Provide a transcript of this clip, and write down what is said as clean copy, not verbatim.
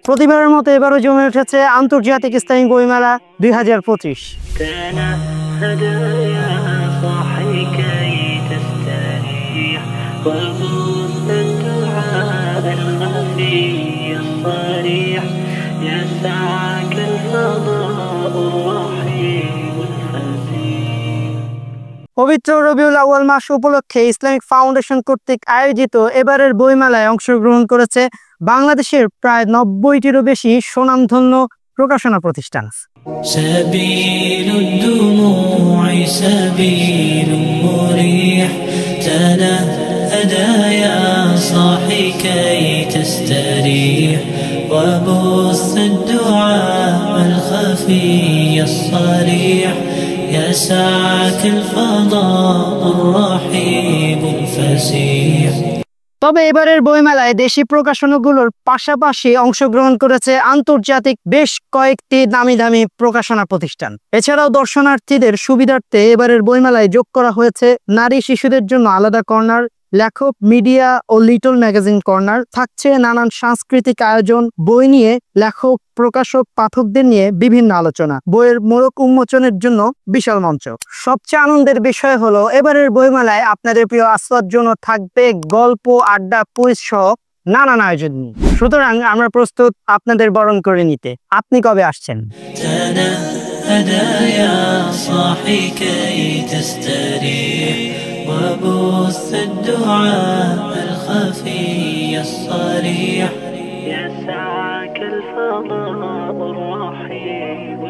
প্রতিবারের মতো এবারও জমে উঠেছে আন্তর্জাতিক ইসলামিক বইমেলা 2025। পবিত্র রবিউল আউয়াল মাস উপলক্ষে ইসলামিক ফাউন্ডেশন কর্তৃক আয়োজিত এবারের বইমেলায় অংশগ্রহণ করেছে বাংলাদেশের প্রায় 90টিরও বেশি সুনামধন্য প্রকাশনা প্রতিষ্ঠান। তবে এবারের বইমেলায় দেশি প্রকাশনাগুলোর পাশাপাশি অংশগ্রহণ করেছে আন্তর্জাতিক বেশ কয়েকটি দামি দামি প্রকাশনা প্রতিষ্ঠান। এছাড়াও দর্শনার্থীদের সুবিধার্থে এবারের বইমেলায় যোগ করা হয়েছে নারী শিশুদের জন্য আলাদা কর্নার, লেখক, মিডিয়া ও লিটল ম্যাগাজিন কর্নার, থাকছে নানান সাংস্কৃতিক আয়োজন, বই নিয়ে লেখক, প্রকাশক, পাঠকদের নিয়ে বিভিন্ন আলোচনা, বইয়ের মোড়ক উন্মোচনের জন্য বিশাল মঞ্চ। সবচেয়ে আনন্দের বিষয় হলো এবারের বইমেলায় আপনাদের প্রিয় আসওয়াদ জন্য থাকবে গল্প, আড্ডা, কুইজ সহ নানান আয়োজন নিয়ে। সুতরাং আমরা প্রস্তুত আপনাদের বরণ করে নিতে। আপনি কবে আসছেন? وبث الدعاء الخفي الصريح يسعك الفضاء الرحيم